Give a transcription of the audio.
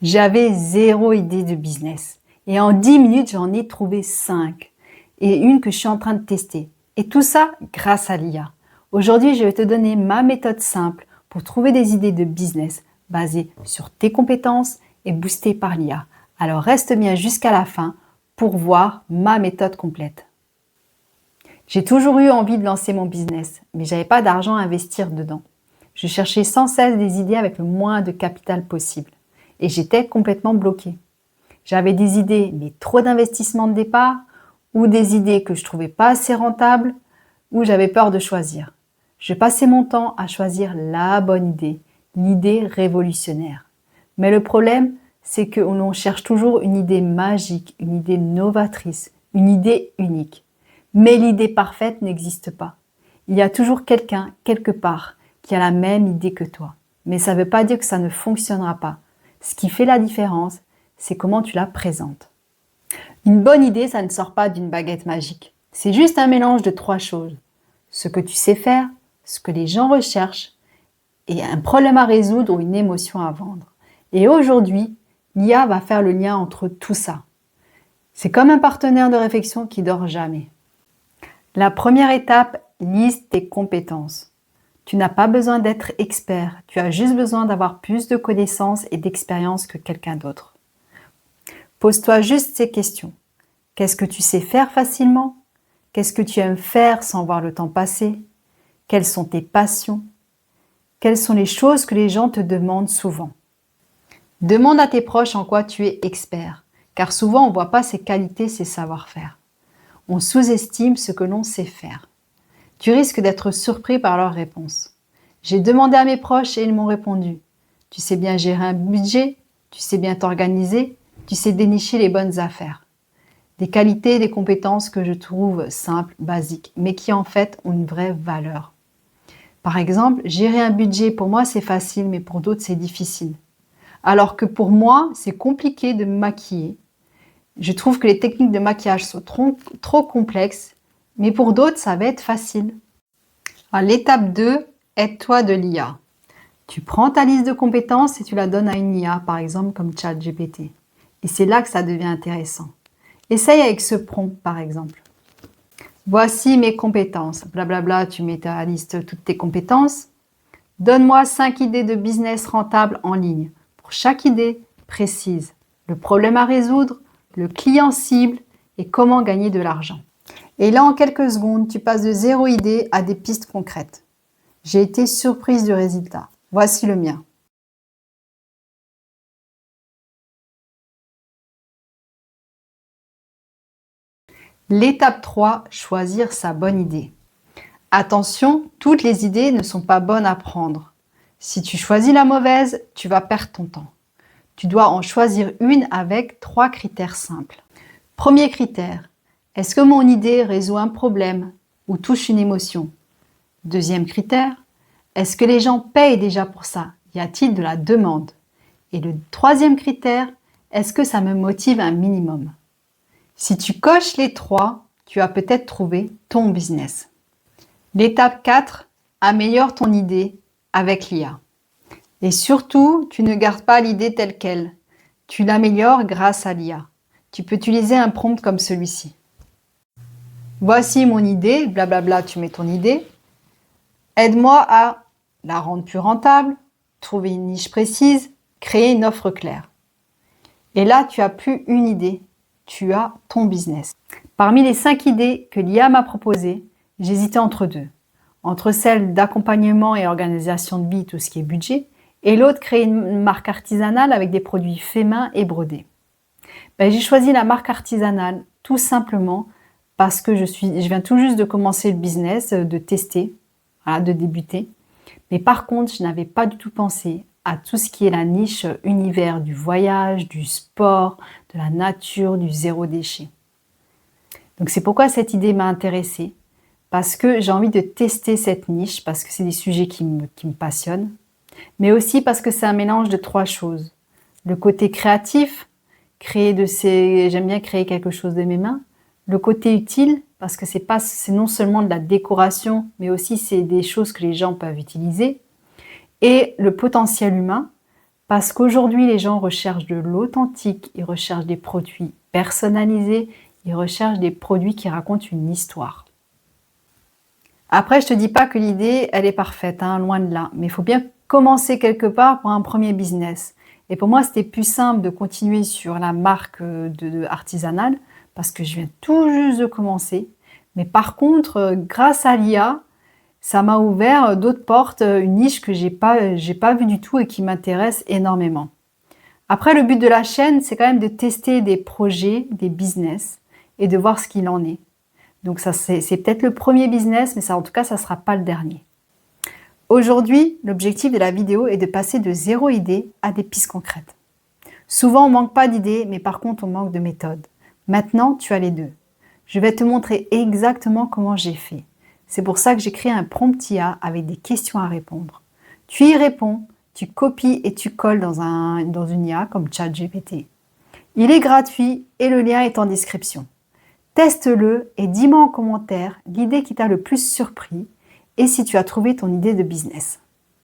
J'avais 0 idée de business. Et en 10 minutes, j'en ai trouvé 5. Et une que je suis en train de tester. Et tout ça grâce à l'IA. Aujourd'hui, je vais te donner ma méthode simple pour trouver des idées de business basées sur tes compétences et boostées par l'IA. Alors reste bien jusqu'à la fin pour voir ma méthode complète. J'ai toujours eu envie de lancer mon business, mais j'avais pas d'argent à investir dedans. Je cherchais sans cesse des idées avec le moins de capital possible. Et j'étais complètement bloquée. J'avais des idées, mais trop d'investissement de départ, ou des idées que je trouvais pas assez rentables, ou j'avais peur de choisir. Je passais mon temps à choisir la bonne idée, l'idée révolutionnaire. Mais le problème, c'est qu'on cherche toujours une idée magique, une idée novatrice, une idée unique. Mais l'idée parfaite n'existe pas. Il y a toujours quelqu'un, quelque part, qui a la même idée que toi. Mais ça ne veut pas dire que ça ne fonctionnera pas. Ce qui fait la différence, c'est comment tu la présentes. Une bonne idée, ça ne sort pas d'une baguette magique. C'est juste un mélange de 3 choses. Ce que tu sais faire, ce que les gens recherchent, et un problème à résoudre ou une émotion à vendre. Et aujourd'hui, l'IA va faire le lien entre tout ça. C'est comme un partenaire de réflexion qui dort jamais. La première étape, liste tes compétences. Tu n'as pas besoin d'être expert, tu as juste besoin d'avoir plus de connaissances et d'expérience que quelqu'un d'autre. Pose-toi juste ces questions. Qu'est-ce que tu sais faire facilement? Qu'est-ce que tu aimes faire sans voir le temps passer? Quelles sont tes passions? Quelles sont les choses que les gens te demandent souvent? Demande à tes proches en quoi tu es expert, car souvent on ne voit pas ses qualités, ses savoir-faire. On sous-estime ce que l'on sait faire. Tu risques d'être surpris par leurs réponses. J'ai demandé à mes proches et ils m'ont répondu. Tu sais bien gérer un budget, tu sais bien t'organiser, tu sais dénicher les bonnes affaires. Des qualités et des compétences que je trouve simples, basiques, mais qui en fait ont une vraie valeur. Par exemple, gérer un budget, pour moi c'est facile, mais pour d'autres c'est difficile. Alors que pour moi, c'est compliqué de me maquiller. Je trouve que les techniques de maquillage sont trop complexes, mais pour d'autres, ça va être facile. À l'étape 2, aide-toi de l'IA. Tu prends ta liste de compétences et tu la donnes à une IA, par exemple comme ChatGPT. Et c'est là que ça devient intéressant. Essaye avec ce prompt, par exemple. Voici mes compétences. Blablabla, tu mets ta liste toutes tes compétences. Donne-moi 5 idées de business rentables en ligne. Pour chaque idée, précise le problème à résoudre, le client cible et comment gagner de l'argent. Et là, en quelques secondes, tu passes de 0 idée à des pistes concrètes. J'ai été surprise du résultat. Voici le mien. L'étape 3, choisir sa bonne idée. Attention, toutes les idées ne sont pas bonnes à prendre. Si tu choisis la mauvaise, tu vas perdre ton temps. Tu dois en choisir une avec 3 critères simples. Premier critère, est-ce que mon idée résout un problème ou touche une émotion? Deuxième critère, est-ce que les gens payent déjà pour ça? Y a-t-il de la demande? Et le troisième critère, est-ce que ça me motive un minimum? Si tu coches les 3, tu as peut-être trouvé ton business. L'étape 4, améliore ton idée avec l'IA. Et surtout, tu ne gardes pas l'idée telle qu'elle. Tu l'améliores grâce à l'IA. Tu peux utiliser un prompt comme celui-ci. Voici mon idée, blablabla, tu mets ton idée. Aide-moi à la rendre plus rentable, trouver une niche précise, créer une offre claire. Et là, tu n'as plus une idée, tu as ton business. Parmi les 5 idées que l'IA m'a proposées, j'hésitais entre 2. Entre celle d'accompagnement et organisation de vie, tout ce qui est budget, et l'autre, créer une marque artisanale avec des produits faits main et brodés. J'ai choisi la marque artisanale tout simplement parce que je viens tout juste de commencer le business, de tester, voilà, de débuter. Mais par contre, je n'avais pas du tout pensé à tout ce qui est la niche univers du voyage, du sport, de la nature, du zéro déchet. Donc c'est pourquoi cette idée m'a intéressée, parce que j'ai envie de tester cette niche, parce que c'est des sujets qui me passionnent, mais aussi parce que c'est un mélange de 3 choses. Le côté créatif, j'aime bien créer quelque chose de mes mains. Le côté utile, parce que c'est non seulement de la décoration, mais aussi c'est des choses que les gens peuvent utiliser. Et le potentiel humain, Parce qu'aujourd'hui, les gens recherchent de l'authentique, ils recherchent des produits personnalisés, ils recherchent des produits qui racontent une histoire. Après, je te dis pas que l'idée, elle est parfaite, hein, loin de là. Mais il faut bien commencer quelque part pour un premier business. Et pour moi, c'était plus simple de continuer sur la marque artisanale parce que je viens tout juste de commencer. Mais par contre, grâce à l'IA, ça m'a ouvert d'autres portes, une niche que j'ai pas vue du tout et qui m'intéresse énormément. Après, le but de la chaîne, c'est quand même de tester des projets, des business et de voir ce qu'il en est. Donc ça, c'est peut-être le premier business, mais ça, en tout cas, ça ne sera pas le dernier. Aujourd'hui, l'objectif de la vidéo est de passer de zéro idée à des pistes concrètes. Souvent, on manque pas d'idées, mais par contre, on manque de méthode. Maintenant, tu as les deux. Je vais te montrer exactement comment j'ai fait. C'est pour ça que j'ai créé un prompt IA avec des questions à répondre. Tu y réponds, tu copies et tu colles dans une IA comme ChatGPT. Il est gratuit et le lien est en description. Teste-le et dis-moi en commentaire l'idée qui t'a le plus surpris et si tu as trouvé ton idée de business.